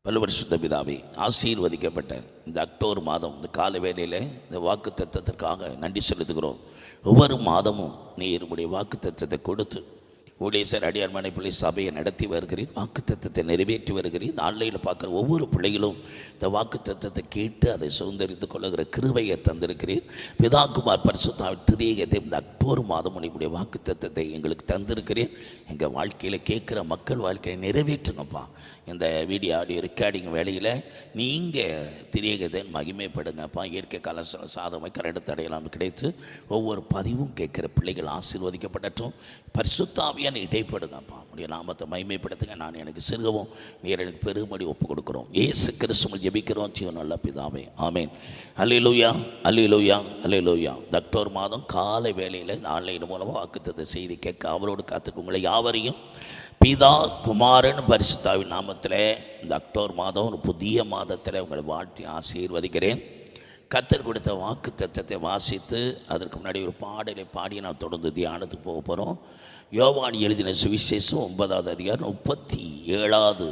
பரிசுத்த பிதாவே, ஆசீர்வதிக்கப்பட்ட இந்த அக்டோபர் மாதம் இந்த கால வேளையில் இந்த வாக்கு தத்தத்திற்காக நன்றி செலுத்துகிறோம். ஒவ்வொரு மாதமும் நீர் உடைய வாக்கு தத்தத்தை கொடுத்து ஊழியர் அடியார் மனைப்பிள்ளை சபையை நடத்தி வருகிறேன். வாக்கு தத்தத்தை நிறைவேற்றி வருகிறேன். இந்த ஆன்லைனில் பார்க்குற ஒவ்வொரு பிள்ளைகளும் இந்த வாக்கு தத்தத்தை கேட்டு அதை சுதந்திரித்து கொள்ளுகிற கிருபையை தந்திருக்கிறேன். பிதாகுமார் பரிசுத்தாவின் திரியகத்தை இந்த அக்டோபர் மாதம் உடைய வாக்கு தத்தத்தை எங்களுக்கு தந்திருக்கிறேன். எங்கள் வாழ்க்கையில் கேட்குற மக்கள் வாழ்க்கையை நிறைவேற்றுங்கப்பா. இந்த வீடியோ ஆடியோ ரெக்கார்டிங் வேலையில் நீங்கள் திரியகத்தை மகிமைப்படுங்கப்பா. இயற்கை கலாச்சார சாதமை கரடு தடையெல்லாம் கிடைத்து ஒவ்வொரு பதிவும் கேட்குற பிள்ளைகள் ஆசீர்வதிக்கப்படட்டும். பரிசுத்தாவியான இடைப்படுங்கப்பா. உடைய நாமத்தை மகிமைப்படுத்துங்க. நான் எனக்கு சிறுகவும் நீர் எனக்கு பெருமடி ஒப்புக் கொடுக்குறோம். இயேசு கிறிஸ்துவில் ஜெபிக்கிறோம் ஜீவன் நல்ல பிதாவே, ஆமேன். அல்லேலூயா, அல்லேலூயா, அல்லேலூயா. இந்த அக்டோபர் மாதம் காலை வேளையில் இந்த ஆன்லைன் மூலமாக வாக்குத்தத்த செய்தி கேட்க அவரோடு காத்துக்கு உங்களை யாவரையும் பிதா குமாரன் பரிசுத்தாவின் நாமத்தில் இந்த அக்டோபர் மாதம் ஒரு புதிய மாதத்தில் உங்களை வாழ்த்தி ஆசீர்வதிக்கிறேன். கர்த்தர் கொடுத்த வாக்கு தத்தத்தை வாசித்து அதற்கு முன்னாடி ஒரு பாடலை பாடி நான் தொடர்ந்து தியானத்துக்கு போக போகிறோம். யோவான் எழுதின சுவிசேஷம் 9வது அதிகாரம் 37வது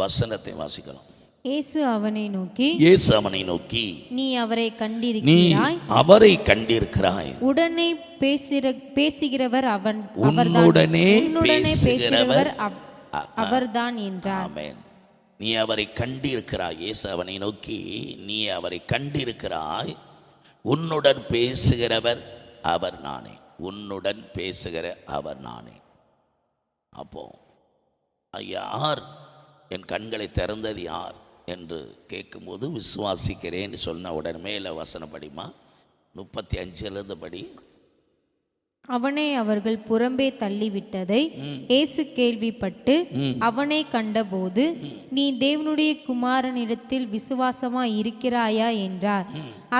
வசனத்தை வாசிக்கலாம். இயேசு அவனை நோக்கி நீ அவரை கண்டிருக்கிறாய். உடனே பேசுகிறவர் அவர்தான் என்றார். ஆமென். நீ அவரை கண்டிருக்கிறாய். இயேசு அவனை நோக்கி நீ அவரை கண்டிருக்கிறாய். உன்னுடன் பேசுகிறவர் அவர் நானே. உன்னுடன் பேசுகிற அவர் நானே. அப்போ யார் என் கண்களை திறந்தது யார் என்று கேட்கும்போது விசுவாசிக்கிறேன்னு சொன்ன உடனே மேலே வசனப்படிமா 35 படி. அவனை அவர்கள் புறம்பே தள்ளிவிட்டதை இயேசு கேள்விப்பட்டு அவனை கண்டபோது நீ தேவனுடைய குமாரனிடத்தில் விசுவாசமாய் இருக்கிறாயா என்றார்.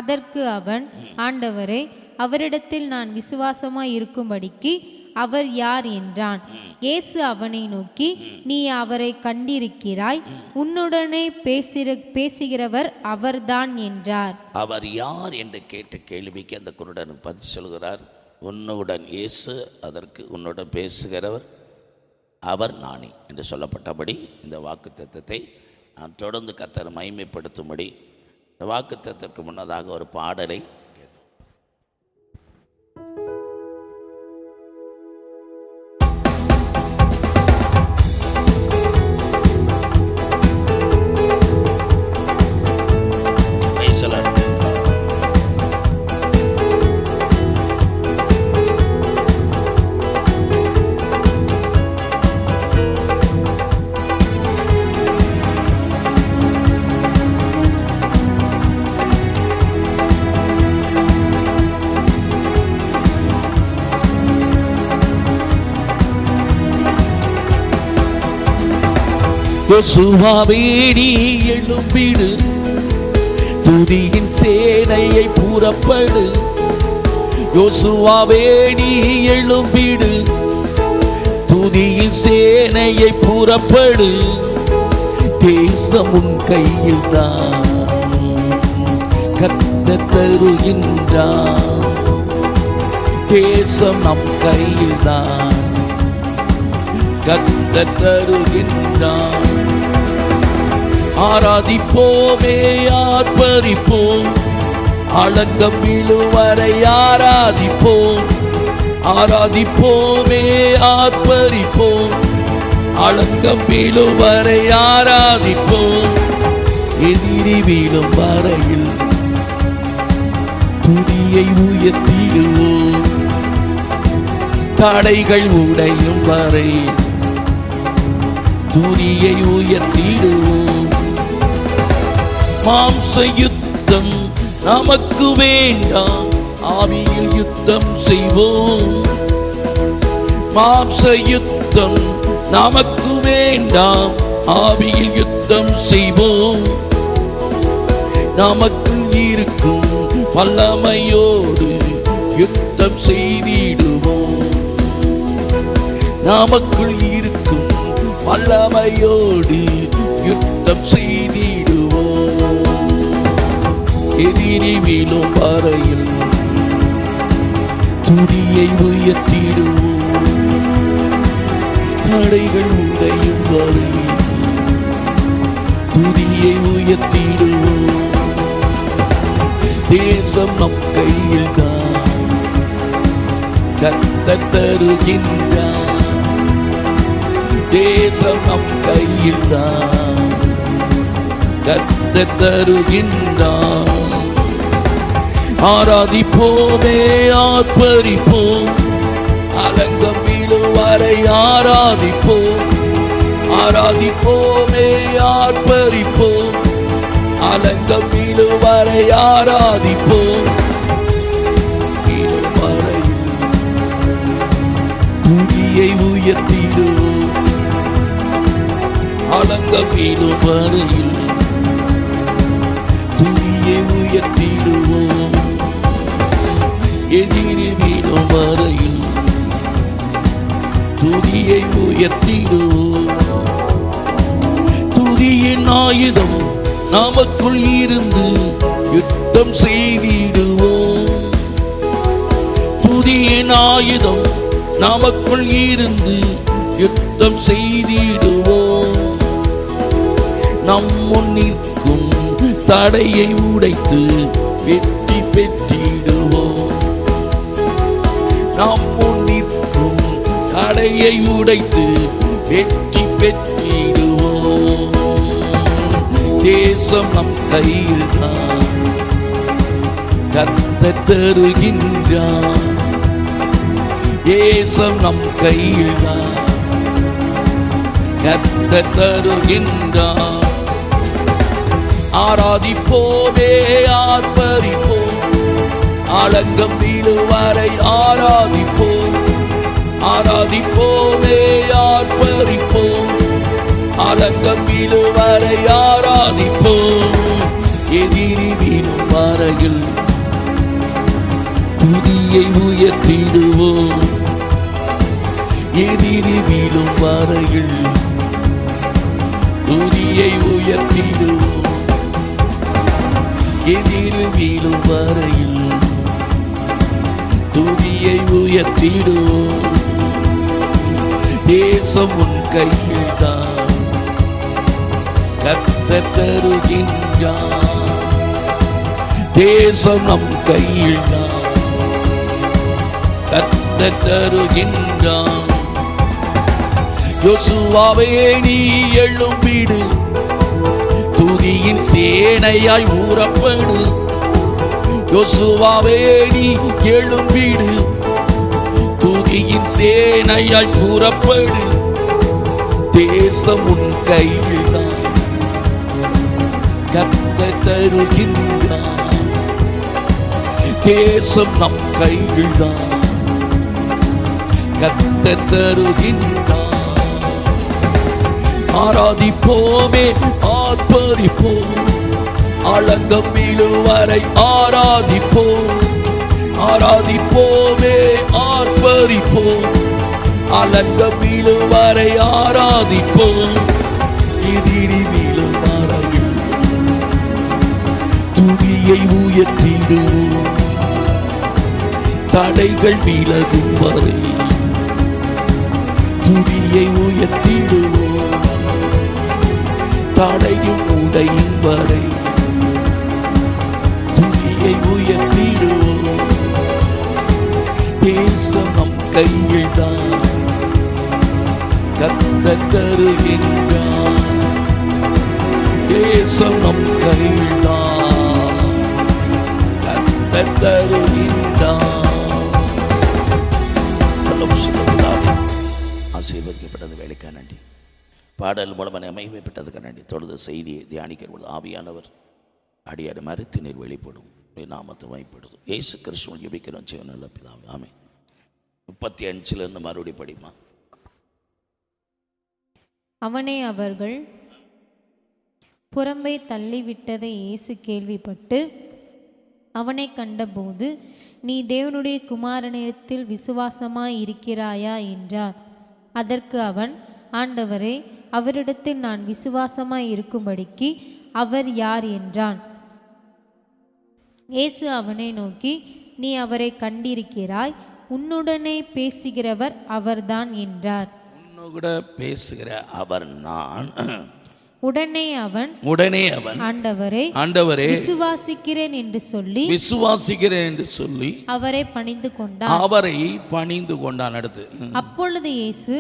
அதற்கு அவன், ஆண்டவரே, அவரிடத்தில் நான் விசுவாசமாய் இருக்கும்படிக்கு அவர் யார் என்றான். இயேசு அவனை நோக்கி நீ அவரை கண்டிருக்கிறாய். உன்னுடனே பேசுகிறவர் அவர்தான் என்றார். அவர் யார் என்று கேட்ட கேள்விக்கு அந்த குருடன் பதில் சொல்கிறார். உன்னுடன் இயேசு, அதற்கு உன்னுடன் பேசுகிறவர் அவர் நானே என்று சொல்லப்பட்டபடி இந்த வாக்கு தத்தத்தை நான் தொடர்ந்து கர்த்தரை மகிமைப்படுத்தும்படி இந்த வாக்கு தத்தத்திற்கு முன்னதாக ஒரு பாடலை யோசுவாவே நீ எழும்பிடு, துதியின் சேனையை புறப்படு. யோசுவாவே நீ எழும்பிடு, துதியின் சேனையை புறப்படு. தேசம் உன் கையில் தான் கர்த்தர் தருகின்றார். தேசம் நம் கையில் தான் கர்த்தர் தருகின்றார். ஆராதிப்போமே, ஆர்ப்பரிப்போம், அளங்கம் விழுவரை ஆராதிப்போம். ஆராதிப்போமே, ஆர்ப்பரிப்போம், அளங்கம் விழுவரை ஆராதிப்போம். எதிரி வீழும் வரையில் துதியை உயர்த்திடுவோம். தடைகள் உடையும் வரை துதியை உயர்த்திடுவோம். மாம்ச யுத்தம் நமக்கு வேண்டாம், ஆவியில் யுத்தம் செய்வோம். மாம்ச யுத்தம் நமக்கு வேண்டாம், ஆவியில் யுத்தம் செய்வோம். நமக்கு இருக்கும் வல்லமையோடு யுத்தம் செய்திடுவோம். நமக்குள் இருக்கும் வல்லமையோடு யுத்தம் செய்திடுவோம். எதிரி வீழும் வரையில் துதியை உயர்த்திடுவோம். தடைகள் உடையும் வரை துதியை உயர்த்திடுவோம். தேசம் நம் கையில் தான், கர்த்தர் தருகின்றார். தேசம் நம் கையில் தான், கர்த்தர் தருகின்றார். ஆராதிப்போமே, ஆர்ப்பரிப்போம், அலங்கம் வீழும் வரை ஆராதிப்போம். ஆராதிப்போமே, ஆர்ப்பரிப்போம், அலங்கம் வீழும் வரை ஆராதிப்போம். வீழும் வரையில் துதியை உயர்த்திடுவோம். அலங்கம் வீழும் வரையில் துதியை உயர்த்திடுவோம். எதிரி வீழும் வரையில் துதியை உயர்த்திடுவோம். துதியின் ஆயுதம் நமக்குள் இருந்து யுத்தம் செய்திடுவோம். துதியின் ஆயுதம் நமக்குள் இருந்து யுத்தம் செய்திடுவோம். நம் முன் நிற்கும் தடையை உடைத்து வெற்றி பெற்றிடுவோம். நம் முன் நிற்கும் தடையை உடைத்து வெற்றி பெற்றிடுவோம். தேசம் நம் கையில் தான், கர்த்தர் தருகின்றார். தேசம் நம் கையில் தான், கர்த்தர் தருகின்றார். ஆராதிப்போமே, ஆர்ப்பரிப்போம், அலங்கம் வீழும் வரை ஆராதிப்போம். ஆராதிப்போமே, ஆர்ப்பரிப்போம், அலங்கம் வீழும் வரை ஆராதிப்போம். எதிரி வீழும் வரையில் துதியை உயர்த்திடுவோம். எதிரி வீழும் வரையில் துதியை உயர்த்திடுவோம். எதிரி வீழும் வரையில் துதியை உயர்த்திடுவோம். தேசம் உன் கையில் தான், கர்த்தர் தருகின்றார். தேசம் நம் கையில் தான், கர்த்தர் தருகின்றார். யோசுவாவே நீ எழும்பிடு, துதியின் சேனையாய் ஊறப்படு. யோசுவாவே நீ எழும்பிடு, துதியின் சேனையாய் புறப்படு. தேசம் உன் கையில் தான், கர்த்தர் தருகின்றார். தேசம் நம் கையில் தான், கர்த்தர் தருகின்றார். ஆராதிப்போமே, ஆர்ப்பரிப்போம், அலங்கம் வீழும் வரை ஆராதிப்போம். ஆராதிப்போமே, ஆர்ப்பரிப்போம், அலங்கம் வீழும் வரை ஆராதிப்போம். எதிரி வீழும் வரையில் துதியை உயர்த்திடுவோம். தடைகள் விலகும் வரை துதியை உயர்த்திடுவோம். தடையும் உடையும் வரை துதியை உயர்த்திடுவோம். தேசம் நம் கையில் தான், கர்த்தர் தருகின்றார். தேசம் நம் கையில் தான், கர்த்தர் தருகின்றார். ஆசீர்வதிக்கப்பட்டது வேலைக்கா நன்றி. பாடல் மூலமான மகிமைப்பட்டதுக்கு நன்றி. தொடர்ந்து செய்தியை தியானிக்கிற பொழுது ஆவியானவர் அடியாடு மறுத்து நீர் வெளிப்படும், நாமத்தை மைப்படுத்தும். இயேசு கிறிஸ்துவன் ஜெபிக்கிறோம் ஜீவன் நல்ல பிதாவே, ஆமென். 35 மறுபடி படிமா. அவனை அவர்கள் புறம்பே தள்ளிவிட்டதை இயேசு கேள்விப்பட்டு அவனை கண்டபோது, நீ தேவனுடைய குமாரனிடத்தில் விசுவாசமாய் இருக்கிறாயா என்றார். அதற்கு அவன், ஆண்டவரே, அவரிடத்தில் நான் விசுவாசமாய் இருக்கும்படிக்கு அவர் யார் என்றான். இயேசு அவனை நோக்கி, நீ அவரை கண்டிருக்கிறாய், உன்னுடனே பேசுகிறவர் அவர்தான் என்றார். உன்னோட பேசுகிற அவர் நான். உடனே அவன் ஆண்டவரே விசுவாசிக்கிறேன் என்று சொல்லி அவரை பணிந்து கொண்டான். அடுத்து, அப்பொழுது இயேசு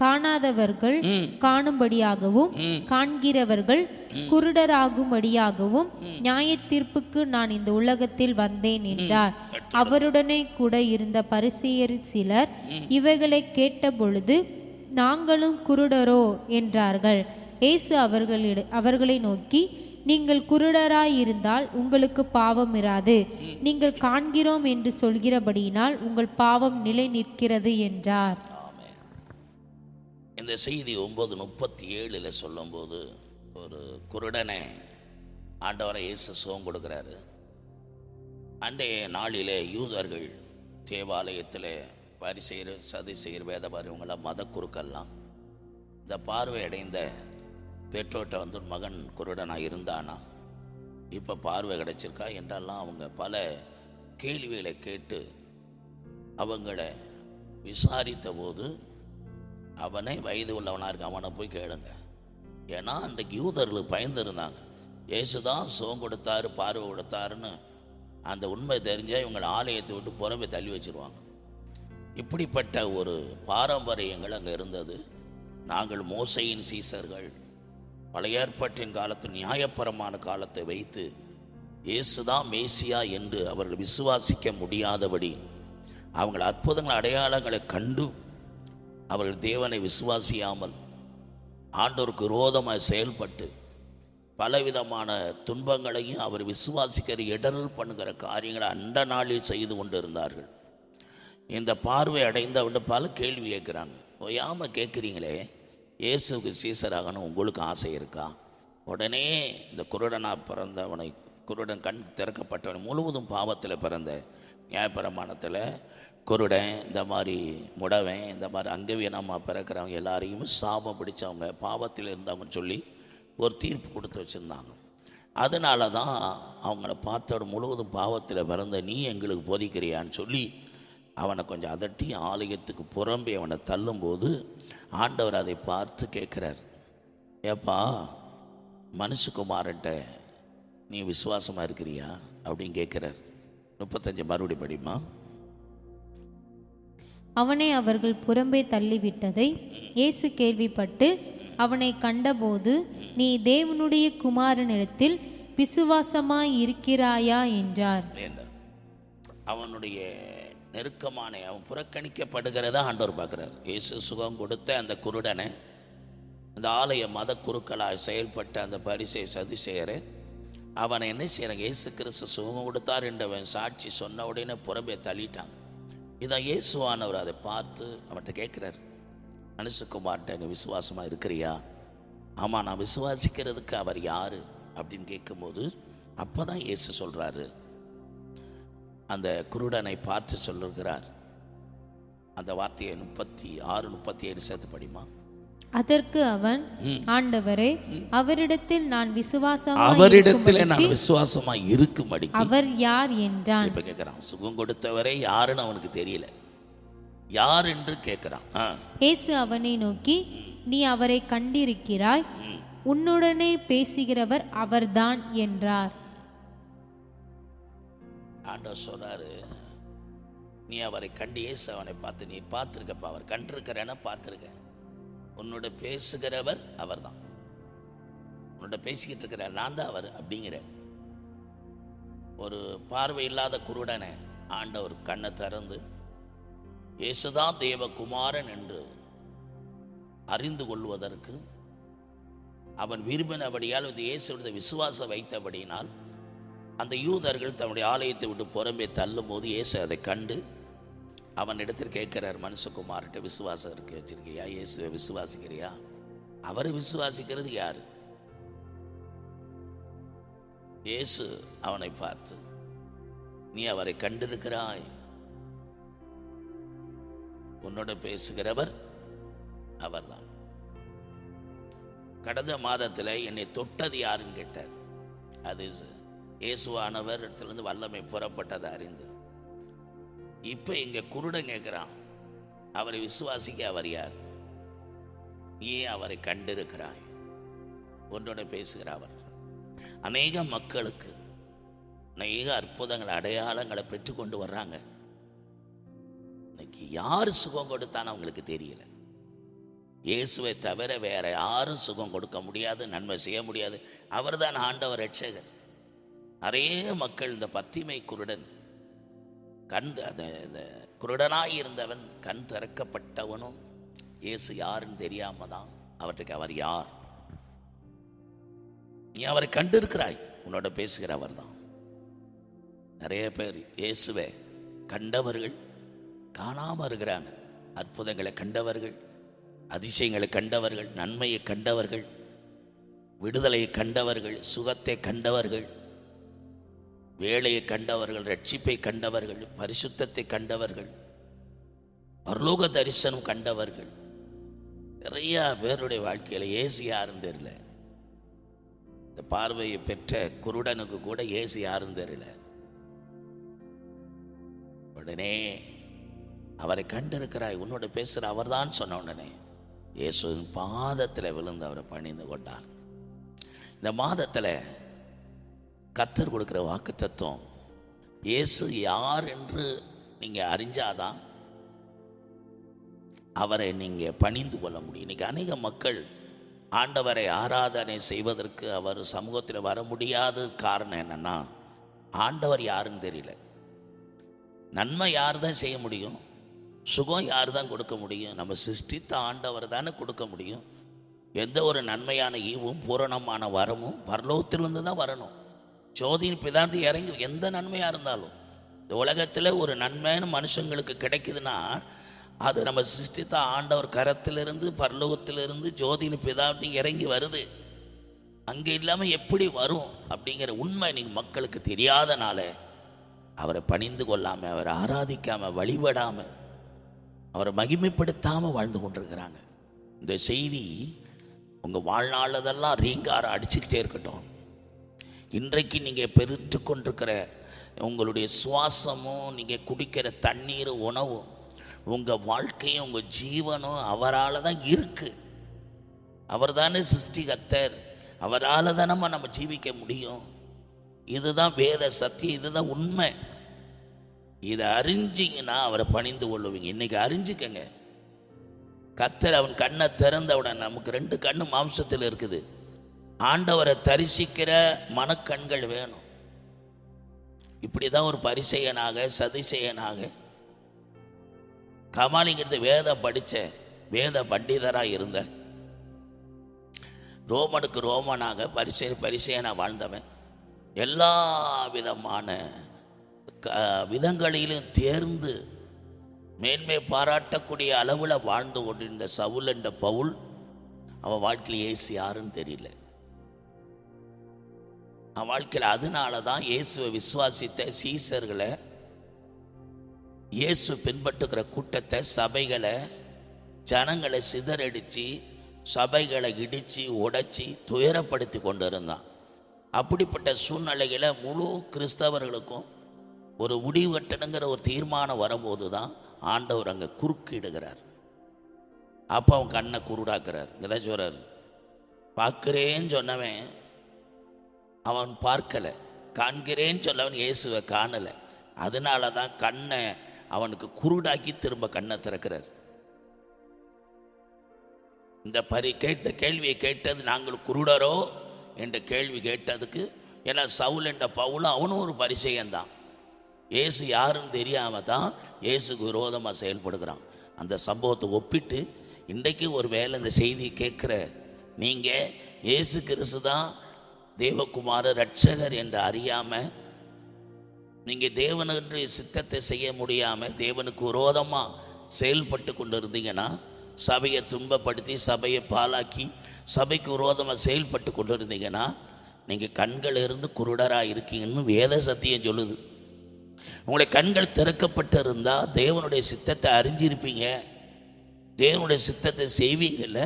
காணாதவர்கள் காணும்படியாகவும் காண்கிறவர்கள் குருடராகும்படியாகவும் நியாய தீர்ப்புக்கு நான் இந்த உலகத்தில் வந்தேன் என்றார். அவருடனே கூட இருந்த பரிசேயர் சிலர் இவைகளை கேட்டபொழுது, நாங்களும் குருடரோ என்றார்கள். இயேசு அவர்களை நோக்கி, நீங்கள் குருடராயிருந்தால் உங்களுக்கு பாவம் இராது. நீங்கள் காண்கிறோம் என்று சொல்கிறபடியினால் உங்கள் பாவம் நிலை நிற்கிறது என்றார். இந்த செய்தி 9:37 சொல்லும்போது, ஒரு குருடனை ஆண்டவரை இயேசு சுகம் கொடுக்கிறாரு. அன்றைய நாளிலே யூதர்கள் தேவாலயத்தில் பரிசேயர், சதுசேயர், வேதபாரி இவங்களாம் மத குருக்கெல்லாம் இந்த பார்வை அடைந்த பெற்றோர்கிட்ட மகன் குருடனாக இருந்தானா, இப்போ பார்வை கிடைச்சிருக்கா என்றெல்லாம் அவங்க பல கேள்விகளை கேட்டு அவங்கள விசாரித்த போது, அவனே வயது உள்ளவனாக இருக்க, அவனை போய் கேளுங்க. ஏன்னா அன்றைக்கு யூதர்களுக்கு பயந்துருந்தாங்க. இயேசு தான் சுகம் கொடுத்தாரு, பார்வை கொடுத்தாருன்னு அந்த உண்மை தெரிஞ்சால் இவங்களை ஆலயத்தை விட்டு புறம்பே தள்ளி வச்சுருவாங்க. இப்படிப்பட்ட ஒரு பாரம்பரியங்கள் அங்கே இருந்தது. நாங்கள் மோசையின் சீசர்கள், பழைய ஏற்பாட்டின் காலத்தில் நியாயப்பரமான காலத்தை வைத்து இயேசுதான் மேசியா என்று அவர்கள் விசுவாசிக்க முடியாதபடி அவங்கள் அற்புதங்கள் அடையாளங்களை கண்டு அவர்கள் தேவனை விசுவாசியாமல் ஆண்டோருக்கு விரோதமாக செயல்பட்டு பலவிதமான துன்பங்களையும் அவர் விசுவாசிக்கிற இடரல் பண்ணுகிற காரியங்களை அண்ட நாளில் செய்து கொண்டு இருந்தார்கள். இந்த பார்வை அடைந்தவன் பல கேள்வி கேட்குறாங்க. ஓயாமல் கேட்குறீங்களே, இயேசுக்கு சீசராகணும் உங்களுக்கு ஆசை இருக்கா? உடனே இந்த குருடனாக பிறந்தவனை, குருடன் கண் திறக்கப்பட்டவனை, முழுவதும் பாவத்தில் பிறந்த நியாயப்பிரமாணத்தில் குருடன், இந்த மாதிரி முடவன், இந்த மாதிரி அங்கவீனமாக பிறக்கிறவங்க எல்லாரையும் சாபம் பிடிச்சவங்க, பாவத்தில் இருந்தவங்கன்னு சொல்லி ஒரு தீர்ப்பு கொடுத்து வச்சுருந்தாங்க. அதனால தான் அவங்கள பார்த்தோட முழுவதும் பாவத்தில் பிறந்த நீ எங்களுக்கு போதிக்கிறியான்னு சொல்லி அவனை கொஞ்சம் அதட்டி ஆலயத்துக்கு புறம்பே அவனை தள்ளும்போது ஆண்டவர் அதை பார்த்து கேட்குறார், ஏப்பா மனுஷகுமாரன்ட்ட நீ விசுவாசமாக இருக்கிறியா அப்படின்னு கேட்குறார். 35 மறுபடி படிமா. அவனை அவர்கள் புறம்பே தள்ளிவிட்டதை இயேசு கேள்விப்பட்டு அவனை கண்டபோது, நீ தேவனுடைய குமாரனிடத்தில் விசுவாசமாய் இருக்கிறாயா என்றார். அவனுடைய நெருக்கமான, அவன் புறக்கணிக்கப்படுகிறதா ஆண்டவர் பார்க்குறார். இயேசு சுகம் கொடுத்த அந்த குருடனை, அந்த ஆலய மத குருக்களாக செயல்பட்ட அந்த பரிசேயர், சதுசேயரை அவனை என்ன செய்யறாங்க? இயேசு கிறிஸ்து சுகம் கொடுத்தார் என்றவன் சாட்சி சொன்ன உடனே புறம்பே தள்ளிட்டாங்க. இதான் இயேசுவானவர் அதை பார்த்து அவன்கிட்ட கேட்குறாரு, மனுஷகுமார்ட்ட நீ விசுவாசமாக இருக்கிறியா? ஆமாம், நான் விசுவாசிக்கிறதுக்கு அவர் யார் அப்படின்னு கேட்கும்போது அப்போ தான் இயேசு சொல்கிறாரு, அந்த குருடனை பார்த்து சொல்லுகிறார். அந்த வார்த்தையை 36, 37 சேர்த்து படிமா. அதற்கு அவன், ஆண்டவரே, அவரிடத்தில் நான் விசுவாசமா இருக்கும்படி அவர் யார் என்றான். இப்ப கேட்கிறான், சுகம் கொடுத்தவரே யாருன்னு அவனுக்கு தெரியல, யார் என்று கேட்கிறான். இயேசு அவனை நோக்கி, நீ அவரை கண்டிருக்கிறாய், உன்னுடனே பேசுகிறவர் அவர்தான் என்றார். ஆண்டவர் சொல்றாரு, நீ அவரை கண்டு, இயேசு அவனை பார்த்து, நீ பார்த்துருக்கப்பா, அவர் கண்டிருக்கிறேன்னா பார்த்துருக்க, உன்னோட பேசுகிறவர் அவர் தான், உன்னோட பேசிக்கிட்டு இருக்கிறார், நான் தான் அவர் அப்படிங்கிற. ஒரு பார்வை இல்லாத குருடனை ஆண்டவர் கண்ணை திறந்து இயேசுதான் தேவகுமாரன் என்று அறிந்து கொள்வதற்கு அவன் விரும்பினபடியால் இயேசுடைய விசுவாசம் வைத்தபடியினால் அந்த யூதர்கள் தன்னுடைய ஆலயத்தை விட்டு புறம்பே தள்ளும் போது இயேசு அதை கண்டு அவன் இடத்தில் கேட்கிறார், மனுஷகுமார்கிட்ட விசுவாசம் இருக்கு வச்சிருக்கிறியா? இயேசுவை விசுவாசிக்கிறியா? அவரை விசுவாசிக்கிறது யாரு? இயேசு அவனை பார்த்து, நீ அவரை கண்டிருக்கிறாய், உன்னோட பேசுகிறவர் அவர்தான். கடந்த மாதத்தில் என்னை தொட்டது யாருன்னு கேட்டார். அது இயேசுவானவர் இடத்துலேருந்து வல்லமை புறப்பட்டதை அறிந்து, இப்போ இங்கே குருடன் கேட்குறான், அவரை விசுவாசிக்க அவர் யார்? ஏன் அவரை கண்டிருக்கிறாய்? ஒன்றோட பேசுகிற அவர் அநேக மக்களுக்கு அநேக அற்புதங்கள் அடையாளங்களை பெற்றுக்கொண்டு வர்றாங்க. இன்னைக்கு யார் சுகம் கொடுத்தான்னு அவங்களுக்கு தெரியல. இயேசுவை தவிர வேற யாரும் சுகம் கொடுக்க முடியாது, நன்மை செய்ய முடியாது. அவர் தான் ஆண்டவர், ரட்சகர். நிறைய மக்கள் இந்த பத்திமை குருடன், கண் குருடனாய் இருந்தவன் கண் திறக்கப்பட்டவனும் இயேசு யாருன்னு தெரியாம தான் அவருக்கு அவர் யார், நீ அவரை கண்டு இருக்கிறாய், உன்னோட பேசுகிற அவர் தான். நிறைய பேர் இயேசுவை கண்டவர்கள் காணாம இருக்கிறாங்க. அற்புதங்களை கண்டவர்கள், அதிசயங்களை கண்டவர்கள், நன்மையை கண்டவர்கள், விடுதலையை கண்டவர்கள், சுகத்தை கண்டவர்கள், வேலையை கண்டவர்கள், ரட்சிப்பை கண்டவர்கள், பரிசுத்தத்தை கண்டவர்கள், பரலோக தரிசனம் கண்டவர்கள். நிறைய பேருடைய வாழ்க்கையில் இயேசு யாருன்னு தெரியல. இந்த பார்வையை பெற்ற குருடனுக்கு கூட இயேசு யாருன்னு தெரியல. உடனே அவரை கண்டிருக்கிறாய், உன்னோட பேசுகிற அவர் தான் சொன்ன உடனே இயேசுவின் பாதத்தில் விழுந்து அவரை பணிந்து கொண்டார். இந்த மாதத்தில் கர்த்தர் கொடுக்குற வாக்கு தத்துவம், இயேசு யார் என்று நீங்கள் அறிஞ்சாதான் அவரை நீங்கள் பணிந்து கொள்ள முடியும். இன்றைக்கி அநேக மக்கள் ஆண்டவரை ஆராதனை செய்வதற்கு அவர் சமூகத்தில் வர முடியாத காரணம் என்னென்னா, ஆண்டவர் யாருன்னு தெரியல. நன்மை யார் தான் செய்ய முடியும், சுகம் யார் தான் கொடுக்க முடியும்? நம்ம சிருஷ்டித்த ஆண்டவர் தானே கொடுக்க முடியும். எந்த ஒரு நன்மையான ஈவும் பூரணமான வரமும் பரலோகத்திலிருந்து தான் வரணும். ஜோதியின் பிதாந்து இறங்கி எந்த நன்மையாக இருந்தாலும், இந்த உலகத்தில் ஒரு நன்மையான மனுஷங்களுக்கு கிடைக்குதுன்னா அது நம்ம சிருஷ்டித்த ஆண்டவர் கரத்திலிருந்து பரலோகத்திலிருந்து ஜோதியின் பிதாந்து இறங்கி வருது. அங்கே இல்லாமல் எப்படி வரும் அப்படிங்கிற உண்மை நீங்கள் மக்களுக்கு தெரியாதனால அவரை பணிந்து கொள்ளாமல், அவரை ஆராதிக்காமல், வழிபடாமல், அவரை மகிமைப்படுத்தாமல் வாழ்ந்து கொண்டிருக்கிறாங்க. இந்த செய்தி உங்கள் வாழ்நாளதெல்லாம் ரீங்காரம் அடிச்சுக்கிட்டே இருக்கட்டும். இன்றைக்கு நீங்கள் பெருத்து கொண்டிருக்கிற உங்களுடைய சுவாசமும், நீங்கள் குடிக்கிற தண்ணீர், உணவும், உங்கள் வாழ்க்கையும், உங்கள் ஜீவனும் அவரால் தான் இருக்குது. அவர் தானே சிருஷ்டிகர்த்தர், அவரால் தான் நம்ம ஜீவிக்க முடியும். இதுதான் வேத சத்தியம், இதுதான் உண்மை. இதை அறிஞ்சிங்கன்னா அவரை பணிந்து கொள்ளுவீங்க. இன்றைக்கி அறிஞ்சிக்கங்க. கர்த்தர் அவன் கண்ணை திறந்தவுடன், நமக்கு 2 கண்ணு மாம்சத்தில் இருக்குது, ஆண்டவரை தரிசிக்கிற மனக்கண்கள் வேணும். இப்படி தான் ஒரு பரிசெயனாக, சதிசெயனாக, கமாலிங்கிறது வேத படித்த வேத பண்டிதராக இருந்த, ரோமனுக்கு ரோமனாக பரிசெயனாக வாழ்ந்தவன், எல்லா விதமான விதங்களிலும் தேர்ந்து மேன்மை பாராட்டக்கூடிய அளவில் வாழ்ந்து கொண்டிருந்த சவுல் என்ற பவுல், அவன் வாழ்க்கையில் இயேசு யாருன்னு தெரியல. அவன் வாழ்க்கையில் அதனால தான் இயேசுவை விசுவாசித்த சீசர்களை, இயேசு பின்பற்றுகிற கூட்டத்தை, சபைகளை, ஜனங்களை சிதறடித்து, சபைகளை இடித்து உடைச்சி துயரப்படுத்தி கொண்டு இருந்தான். அப்படிப்பட்ட சூழ்நிலைகளை முழு கிறிஸ்தவர்களுக்கும் ஒரு முடிவு கட்டணுங்கிற ஒரு தீர்மானம் வரும்போது தான் ஆண்டவர் அங்கே குறுக்கிடுகிறார். அப்போ அவன் கண்ணை குருடாக்குறார். இங்கே சொல்கிறார், பார்க்கிறேன்னு சொன்னவன் அவன் பார்க்கலை, காண்கிறேன்னு சொன்னவன் இயேசுவை காணலை. அதனால தான் கண்ணை அவனுக்கு குருடாக்கி திரும்ப கண்ணை திறக்கிறார். இந்த கேள்வியை கேட்டது நாங்கள் குருடரோ என்ற கேள்வி கேட்டதுக்கு, ஏன்னா சவுல் என்ற பவுலும் அவனும் ஒரு பரிசெயன்தான். இயேசு யாருன்னு தெரியாமல் தான் இயேசுக்கு விரோதமாக செயல்படுகிறான். அந்த சம்பவத்தை ஒப்பிட்டு இன்றைக்கு ஒரு வேளை இந்த செய்தியை கேட்குற நீங்கள், இயேசு கிறிஸ்து தான் தேவகுமார ரட்சகர் என்று அறியாமல், நீங்கள் தேவனுடைய சித்தத்தை செய்ய முடியாமல் தேவனுக்கு விரோதமாக செயல்பட்டு கொண்டு இருந்தீங்கன்னா, சபையை துன்பப்படுத்தி, சபையை பாலாக்கி, சபைக்கு விரோதமாக செயல்பட்டு கொண்டு இருந்தீங்கன்னா, நீங்கள் கண்கள் இருந்து குருடராக இருக்கீங்கன்னு வேத சத்தியம் சொல்லுது. உங்களுடைய கண்கள் திறக்கப்பட்டு இருந்தால் தேவனுடைய சித்தத்தை அறிஞ்சிருப்பீங்க, தேவனுடைய சித்தத்தை செய்வீங்கள்ல.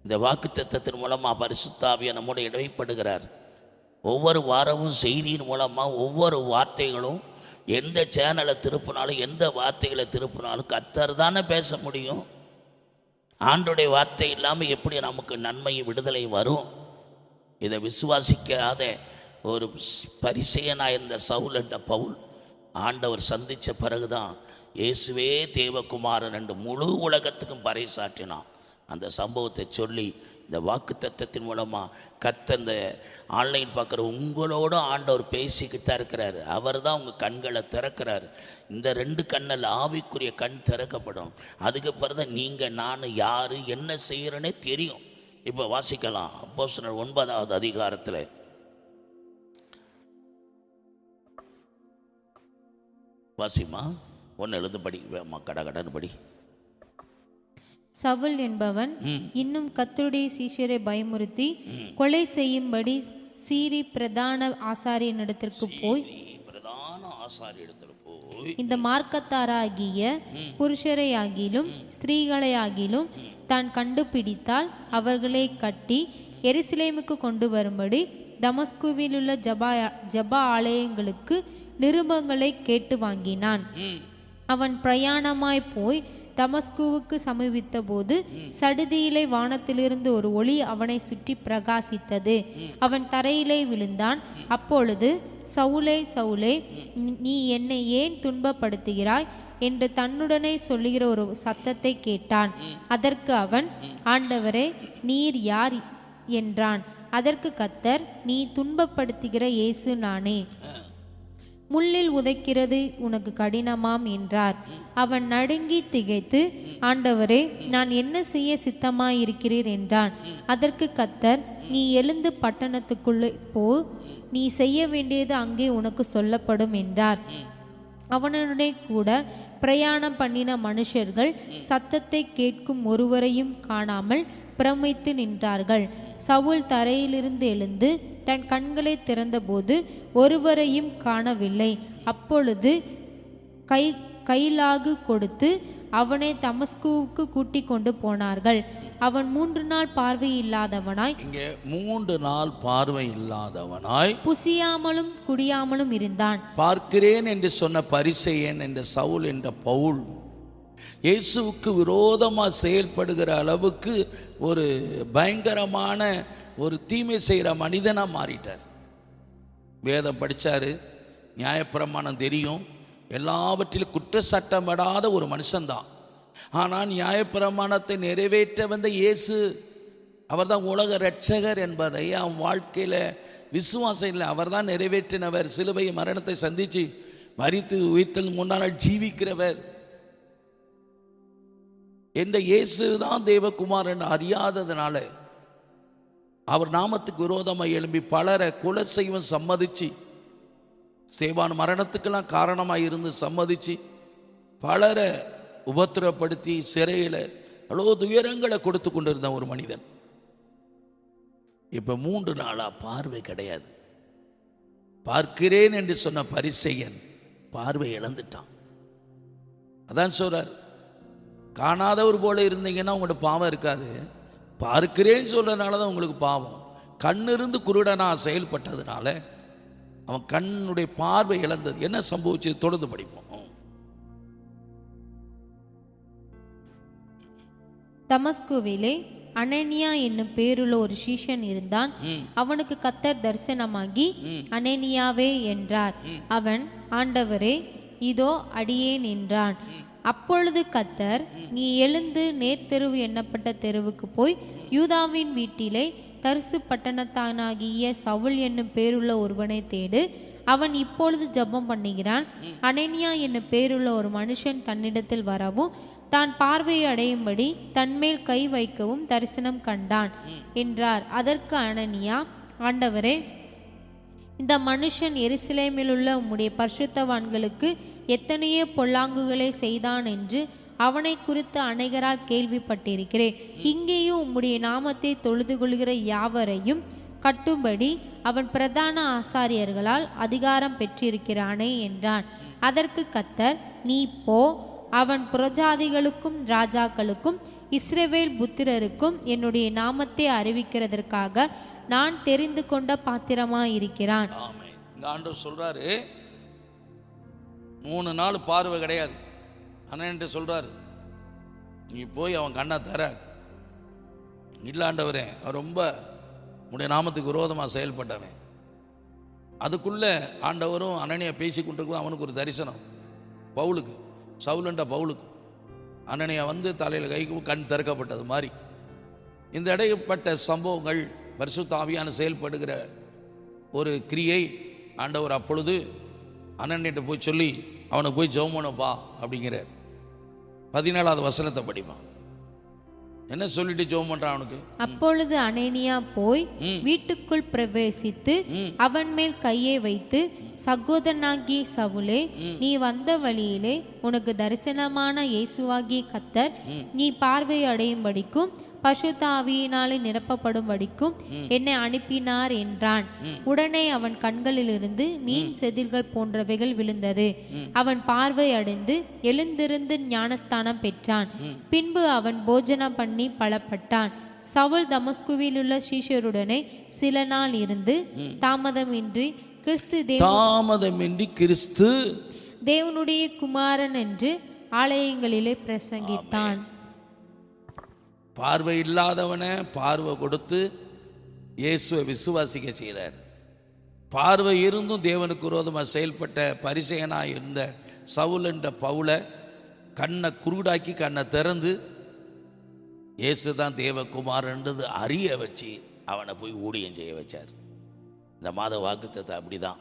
இந்த வாக்கு தத்தத்தின் மூலமாக பரிசுத்த ஆவியானவர் நம்முடைய இடைப்படுகிறார். ஒவ்வொரு வாரமும் செய்தியின் மூலமாக ஒவ்வொரு வார்த்தைகளும், எந்த சேனலை திருப்பினாலும், எந்த வார்த்தைகளை திருப்பினாலும் கர்த்தர் தானே பேச முடியும். ஆண்டோடைய வார்த்தை இல்லாமல் எப்படி நமக்கு நன்மையும் விடுதலை வரும்? இதை விசுவாசிக்காத ஒரு பரிசேயனாக இருந்த சவுல் என்ற பவுல் ஆண்டவர் சந்தித்த பிறகுதான் இயேசுவே தேவகுமாரன் என்று முழு உலகத்துக்கும் பறைசாற்றினான். அந்த சம்பவத்தை சொல்லி இந்த வாக்கு தத்தத்தின் மூலமாக கர்த்தர் இந்த ஆன்லைன் பார்க்குற உங்களோட ஆண்டவர் பேசிக்கிட்டு தான் இருக்கிறார். அவர் தான் உங்கள் கண்களை திறக்கிறார். இந்த 2 கண்ணில் ஆவிக்குரிய கண் திறக்கப்படும். அதுக்கு பிறகு நீங்கள் நான் யார் என்ன செய்கிறேன்னே தெரியும். இப்போ வாசிக்கலாம் அப்போஸ்தலர் 9வது அதிகாரத்தில் வாசிமா 1 எழுந்து படி, கடகடன்னு படி. சவுல் என்பவன் இன்னும் கர்த்தருடைய சீஷரை பயமுறுத்தி கொலை செய்யும்படி சீரி பிரதான ஆசாரியனிடத்திற்கு போய் இந்த மார்க்கத்தாராகிய புருஷரையாகிலும் ஸ்திரீகளையாகிலும் தான் கண்டுபிடித்தால் அவர்களை கட்டி எருசலேமுக்கு கொண்டு வரும்படி தமஸ்குவில் உள்ள ஜபா ஆலயங்களுக்கு நிருபங்களை கேட்டு வாங்கினான். அவன் பிரயாணமாய் போய் தமஸ்குவுக்கு சமீபித்த போது சடுதியிலே வானத்திலிருந்து ஒரு ஒளி அவனை சுற்றி பிரகாசித்தது. அவன் தரையிலே விழுந்தான். அப்பொழுது சவுலே சவுலே, நீ என்னை ஏன் துன்பப்படுத்துகிறாய் என்று தன்னுடனே சொல்லுகிற ஒரு சத்தத்தை கேட்டான். அதற்கு அவன், ஆண்டவரே, நீர் யார் என்றான். அதற்கு கர்த்தர், நீ துன்பப்படுத்துகிற இயேசு நானே. முள்ளில் உதைக்கிறது உனக்கு கடினமாம் என்றார். அவன் நடுங்கி திகைத்து, ஆண்டவரே, நான் என்ன செய்ய சித்தமாயிருக்கிறீர் என்றான். அதற்கு கர்த்தர், நீ எழுந்து பட்டணத்துக்குள்ளே போ, நீ செய்ய வேண்டியது அங்கே உனக்கு சொல்லப்படும் என்றார். அவனுடைய கூட பிரயாணம் பண்ணின மனுஷர்கள் சத்தத்தை கேட்கும் ஒருவரையும் காணாமல் பிரமித்து நின்றார்கள். சவுல் தரையிலிருந்து எழுந்து தன் கண்களை திறந்தபோது ஒருவரையும் காணவில்லை. அப்பொழுது கைலாகு கொடுத்து அவனை தமஸ்குவுக்கு கூட்டிக் கொண்டு போனார்கள். அவன் 3 நாள் பார்வை இல்லாதவனாய், இங்கே 3 நாள் பார்வை இல்லாதவனாய் புசியாமலும் குடியாமலும் இருந்தான். பார்க்கிறேன் என்று சொன்ன பரிசேயன் என்ற சவுல் என்ற பவுல் இயேசுவுக்கு விரோதமாக செயல்படுகிற அளவுக்கு ஒரு பயங்கரமான ஒரு தீமை செய்கிற மனிதனாக மாறிட்டார். வேதம் படித்தார், நியாயப்பிரமாணம் தெரியும், எல்லாவற்றிலும் குற்றச்சாட்டப்படாத ஒரு மனுஷன்தான். ஆனால் நியாயப்பிரமாணத்தை நிறைவேற்ற வந்த இயேசு, அவர் தான் உலக இரட்சகர் என்பதை அவன் வாழ்க்கையில் விசுவாசம் இல்லை, அவர் தான் நிறைவேற்றினவர். சிலுவை மரணத்தை சந்தித்து மரித்து உயிர்த்தல் 3 நாள் ஜீவிக்கிறவர் என்ற இயேசு தான் தேவகுமாரன் அறியாததுனால அவர் நாமத்துக்கு விரோதமாக எழும்பி பலரை கொலை செய்வன் சம்மதிச்சு, ஸ்தேவான் மரணத்துக்கெல்லாம் காரணமாக இருந்து சம்மதிச்சு பலரை உபத்திரப்படுத்தி சிறையில் அவ்வளோ துயரங்களை கொடுத்து கொண்டிருந்த ஒரு மனிதன் இப்போ 3 நாளாக பார்வை கிடையாது. பார்க்கிறேன் என்று சொன்ன பரிசேயன் பார்வை இழந்துட்டான். அதான் சொல்றார், காணாதவர் போல இருந்தீங்கன்னா உங்களோட பாவம் இருக்காது, பார்க்கிறேன்னு சொல்றதுனால தான் உங்களுக்கு பாவம். கண்ணிருந்து குருடனா செயல்பட்டதுனால அவன் கண்ணுடைய பார்வை இழந்தது. என்ன சம்பவிச்சு தொடர்ந்து படிப்போம். தமஸ்குவிலே அனனியா என்னும் பேருள்ள ஒரு சீஷன் இருந்தான். அவனுக்கு கர்த்தர் தரிசனமாகி, அனனியாவே என்றார். அவன், ஆண்டவரே, இதோ அடியேன் என்றான். அப்பொழுது கர்த்தர், நீ எழுந்து நேர்த்தெருவு எண்ணப்பட்ட தெருவுக்கு போய் யூதாவின் வீட்டிலே தர்சு பட்டணத்தானாகிய சவுல் என்னும் பேருள்ள ஒருவனை தேடு. அவன் இப்பொழுது ஜெபம் பண்ணுகிறான். அனனியா என்னும் பேருள்ள ஒரு மனுஷன் தன்னிடத்தில் வரவும் தான் பார்வையை அடையும்படி தன்மேல் கை வைக்கவும் தரிசனம் கண்டான் என்றார். அதற்கு அனனியா, ஆண்டவரே, இந்த மனுஷன் எருசலேமில் உள்ள உம்முடைய பரிசுத்தவான்களுக்கு எத்தனையோ பொல்லாங்குகளை செய்தான் என்று அவனை குறித்து அநேகரால் கேள்விப்பட்டிருக்கிறேன். இங்கேயும் உம்முடைய நாமத்தை தொழுது கொள்கிற யாவரையும் கட்டும்படி அவன் பிரதான ஆசாரியர்களால் அதிகாரம் பெற்றிருக்கிறானே என்றான். அதற்கு கர்த்தர், நீ போ, அவன் புறஜாதிகளுக்கும் ராஜாக்களுக்கும் இஸ்ரவேல் புத்திரருக்கும் என்னுடைய நாமத்தை அறிவிக்கிறதற்காக நான் தெரிந்து கொண்ட பாத்திரமாயிருக்கிறான். ஆண்டவர் சொல்றாரு, 3 நாள் பார்வை கிடையாது. அண்ணன்ட்டு சொல்றாரு, நீ போய் அவன் கண்ணை தர. இல்லாண்டவரே, அவன் ரொம்ப உடைய நாமத்துக்கு விரோதமாக செயல்பட்டவன். அதுக்குள்ளே ஆண்டவரும் அனனியா பேசி கொண்டிருக்கும். அவனுக்கு ஒரு தரிசனம், பவுலுக்கு, சவுலண்ட பவுலுக்கு அனனியா வந்து தலையில் கைக்கு கண் திறக்கப்பட்டது மாதிரி. இந்த இடைப்பட்ட சம்பவங்கள் பரிசுத்த ஆவியான செயல்படுகிற ஒரு கிரியை. ஆண்டவர் அப்பொழுது அனனியிட்ட போய் சொல்லி அவனை போய் ஜெபம் பண்ணப்பா அப்படிங்கிறார். 17வது வசனத்தை படிப்பான். என்ன சொல்லிட்டு ஜெபம் பண்றான் அவனுக்கு? அப்பொழுது அனனியா போய் வீட்டுக்குள் பிரவேசித்து அவன் மேல் கையை வைத்து, சகோதரனாகிய சவுலே, நீ வந்த வழியிலே உனக்கு தரிசனமான இயேசுவாகிய கர்த்தர் நீ பார்வை அடையும்படிக்கும் பசுத்த ஆவியினாலே நிரப்பப்படும்படிக்கும் என்னை அனுப்பினார் என்றான். உடனே அவன் கண்களிலிருந்து மீன் செதில்கள் போன்றவைகள் விழுந்தது. அவன் பார்வை அடைந்து எழுந்திருந்து ஞானஸ்தானம் பெற்றான். பின்பு அவன் போஜனம் பண்ணி பலப்பட்டான். சவுல் தமஸ்குவிலுள்ள சீஷருடனே சில நாள் இருந்து தாமதமின்றி கிறிஸ்து தேவனுடைய குமாரன் என்று ஆலயங்களிலே பிரசங்கித்தான். பார்வை இல்லாதவனை பார்வை கொடுத்து இயேசுவை விசுவாசிக்க செய்தார். பார்வை இருந்தும் தேவனுக்கு விரோதமாக செயல்பட்ட பரிசேயனாக இருந்த சவுல் என்ற பவுலை கண்ணை குருடாக்கி கண்ணை திறந்து இயேசு தான் தேவகுமாரன்றது அறிய வச்சு அவனை போய் ஊழியம் செய்ய வச்சார். இந்த மாத வாக்குத்தத்தை அப்படிதான்.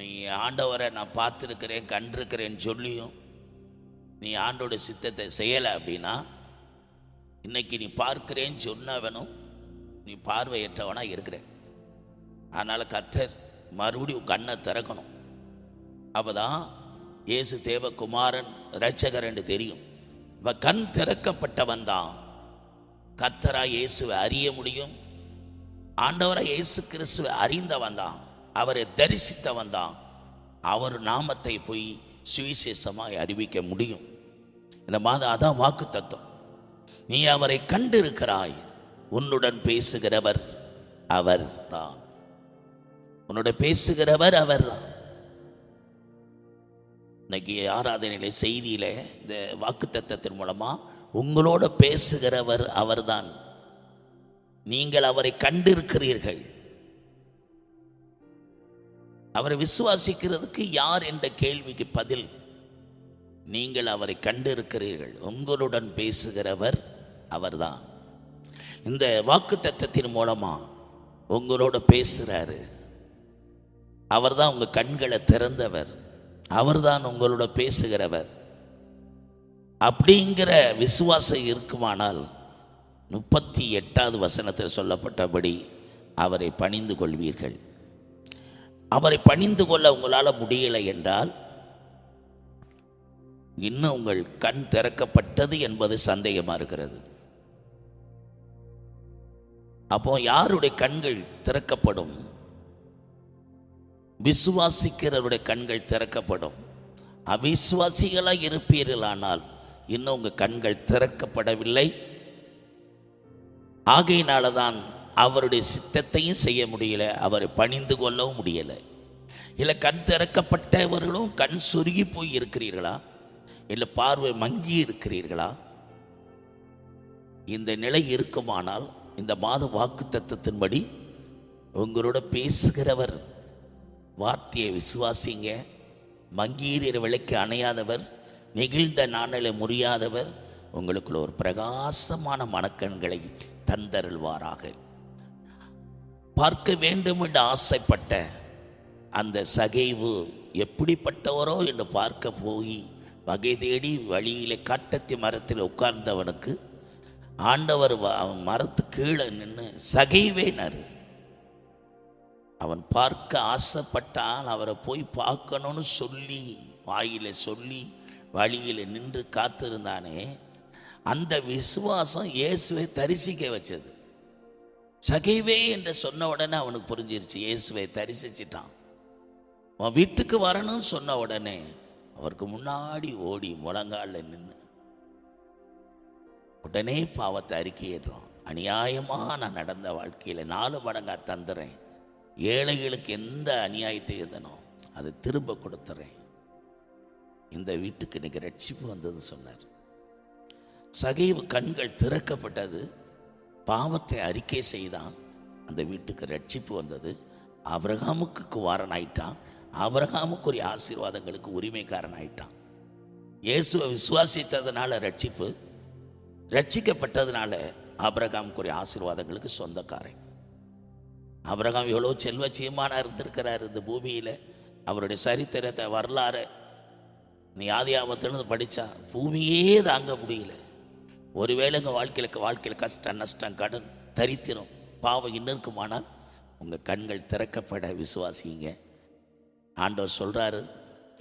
நீ ஆண்டவரை நான் பார்த்துருக்கிறேன் கண்டிருக்கிறேன்னு சொல்லியும் நீ ஆண்டோட சித்தத்தை செய்யலை அப்படின்னா, இன்னைக்கு நீ பார்க்கிறேன்னு சொன்னவனும் நீ பார்வையற்றவனாக இருக்கிற. அதனால் கர்த்தர் மறுபடியும் கண்ணை திறக்கணும். அப்போ தான் இயேசு தேவகுமாரன் இரட்சகர் என்று தெரியும். இப்போ கண் திறக்கப்பட்டவன் தான் கர்த்தராக இயேசுவை அறிய முடியும். ஆண்டவராக இயேசு கிறிஸ்துவை அறிந்தவன் தான், அவரை தரிசித்தவன் தான் அவர் நாமத்தை போய் சுவிசேஷமாய் அறிவிக்க முடியும். இந்த மாதம் அதான் வாக்கு தத்துவம். நீ அவரை கண்டிருக்கிறாய், உன்னுடன் பேசுகிறவர் அவர் தான். உன்னோட பேசுகிறவர் அவர் தான். இன்னைக்கு ஆராதனையில செய்தியில இந்த வாக்கு தத்தத்தின் மூலமா உங்களோட பேசுகிறவர் அவர் தான். நீங்கள் அவரை கண்டிருக்கிறீர்கள். அவரை விசுவாசிக்கிறதுக்கு யார் என்ற கேள்விக்கு பதில், நீங்கள் அவரை கண்டிருக்கிறீர்கள், உங்களுடன் பேசுகிறவர் அவர்தான். இந்த வாக்கு தத்தத்தின் மூலமா உங்களோட பேசுகிறாரு. அவர்தான் உங்கள் கண்களை திறந்தவர், அவர்தான் உங்களோட பேசுகிறவர். அப்படிங்கிற விசுவாசம் இருக்குமானால் 38வது வசனத்தில் சொல்லப்பட்டபடி அவரை பணிந்து கொள்வீர்கள். அவரை பணிந்து கொள்ள உங்களால் முடியலை என்றால் இன்னும் உங்கள் கண் திறக்கப்பட்டது என்பது சந்தேகமாக இருக்கிறது. அப்போ யாருடைய கண்கள் திறக்கப்படும்? விசுவாசிக்கிறவருடைய கண்கள் திறக்கப்படும். அவிசுவாசிகளாக இருப்பீர்களானால் இன்னும் உங்கள் கண்கள் திறக்கப்படவில்லை. ஆகையினால தான் அவருடைய சித்தத்தையும் செய்ய முடியல, அவரை பணிந்து கொள்ளவும் முடியலை. இல்லை கண் திறக்கப்பட்டவர்களும் கண் சுருகி போய் இருக்கிறீர்களா, இல்லை பார்வை மங்கி இருக்கிறீர்களா? இந்த நிலை இருக்குமானால் இந்த மாத வாக்கு தத்துவத்தின்படி உங்களோட பேசுகிறவர் வார்த்தையை விசுவாசிங்க. மங்கீர விளக்கு அணையாதவர், நெகிழ்ந்த நாணலை முறியாதவர் உங்களுக்குள்ள ஒரு பிரகாசமான மனக்கண்களை தந்தருள்வாராக. பார்க்க வேண்டும் என்று ஆசைப்பட்ட அந்த சகைவு எப்படிப்பட்டவரோ என்று பார்க்க போய் வகை தேடி வழியிலே காட்டத்தி மரத்தில் உட்கார்ந்தவனுக்கு ஆண்டவர் அவன் மரத்து கீழே நின்று சகைவேனார். அவன் பார்க்க ஆசைப்பட்டான், அவரை போய் பார்க்கணும்னு சொல்லி வாயில சொல்லி வழியில் நின்று காத்திருந்தானே, அந்த விசுவாசம் இயேசுவை தரிசிக்க வச்சது. சகைவே என்று சொன்ன உடனே அவனுக்கு புரிஞ்சிருச்சு, இயேசுவை தரிசிச்சிட்டான். அவன் வீட்டுக்கு வரணும்னு சொன்ன உடனே அவருக்கு முன்னாடி ஓடி முழங்காலில் நின்று உடனே பாவத்தை அறிக்கையிடுறான். அநியாயமாக நான் நடந்த வாழ்க்கையில் 4 மடங்கா தந்துடுறேன், ஏழைகளுக்கு எந்த அநியாயத்தை எழுதனோ அதை திரும்ப கொடுத்துறேன், இந்த வீட்டுக்கு இன்னைக்கு ரட்சிப்பு வந்தது சொன்னார். சகைவு கண்கள் திறக்கப்பட்டது, பாவத்தை அறிக்கை செய்தான். அந்த வீட்டுக்கு ரட்சிப்பு வந்தது. ஆபிரகாமுக்கு குமாரன் ஆயிட்டான். ஆபிரகாமுக்குரிய ஆசீர்வாதங்களுக்கு உரிமைக்காரன் ஆயிட்டான். இயேசுவை விசுவாசித்ததுனால ரட்சிப்பு, ரட்சிக்கப்பட்டதுனால ஆபிரகாமுக்குரிய ஆசீர்வாதங்களுக்கு சொந்தக்காரன். ஆபிரகாம் எவ்வளோ செல்வ சீமானாக இருந்திருக்கிறார் இந்த பூமியில். அவருடைய சரித்திரத்தை வரலாறு நீ ஆதியாகமத்திலிருந்து படித்தா பூமியே தாங்க முடியல. ஒருவேளை எங்கள் வாழ்க்கையில் கஷ்டம், நஷ்டம், கடன், தரித்திரம், பாவம் இன்னும் இருக்குமானால் உங்கள் கண்கள் திறக்கப்பட விசுவாசிங்க. ஆண்டவர் சொல்கிறாரு,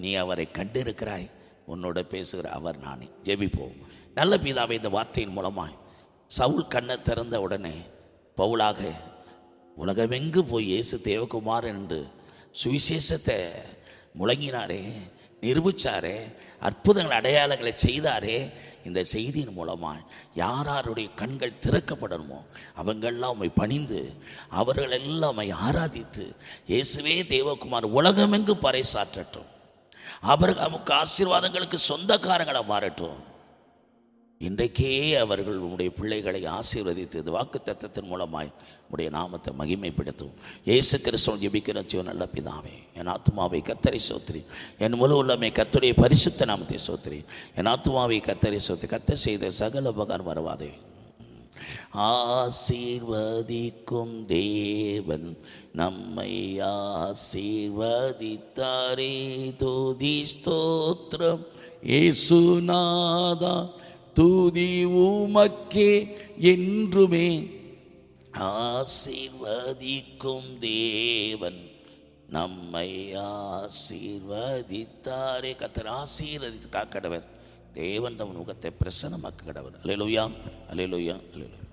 நீ அவரை கண்டிருக்கிறாய், உன்னோட பேசுகிற அவர் நானே. ஜெபிப்போம். நல்ல பிதாவே, இந்த வார்த்தையின் மூலமாய் சவுல் கண்ணை திறந்த உடனே பவுலாக உலகமெங்கு போய் இயேசு தேவகுமாரன் என்று சுவிசேஷத்தை முழங்கினாரே, நிரூபித்தாரே, அற்புதங்கள் அடையாளங்களை செய்தாரே. இந்த செய்தியின் மூலமாக யாருடைய கண்கள் திறக்கப்படணுமோ அவங்கெல்லாம் உம்மை பணிந்து, அவர்கள் எல்லாம் உம்மை ஆராதித்து, இயேசுவே தேவகுமார் உலகமெங்கு பறைசாற்றட்டும். ஆபிரகாமுக்கு ஆசீர்வாதங்களுக்கு சொந்தக்காரங்களை மாறட்டும். இன்றைக்கே அவர்கள் உம்முடைய பிள்ளைகளை ஆசீர்வதித்து இந்த வாக்கு தத்தத்தின் மூலமாய் உடைய நாமத்தை மகிமைப்படுத்தும். இயேசு கிறிஸ்துவின் ஜெபிக்கிற ஜீவன் நல்ல பிதாவே, என் ஆத்துமாவை கர்த்தரை சோத்திரி, என் முழு உள்ளமே கர்த்தருடைய பரிசுத்த நாமத்தை சோத்திரி. என் ஆத்துமாவை கர்த்தரை சோத்திரி, கர்த்தர் செய்த சகல உபகாரம் மறவாதே. ஆசீர்வதிக்கும் தேவன் நம்மை ஆசீர்வதித்தாரே. துதி ஸ்தோத்திரம் இயேசுநாதா, துதி உமக்கே என்றுமே. ஆசீர்வதிக்கும் தேவன் நம்மை ஆசீர்வதித்தாரே. கர்த்தர் ஆசீர்வதித்து காக்கடவர். தேவன் தம் முகத்தை பிரசன்னமாக்க கடவர். அல்லேலூயா, அல்லேலூயா, அல்லேலூயா.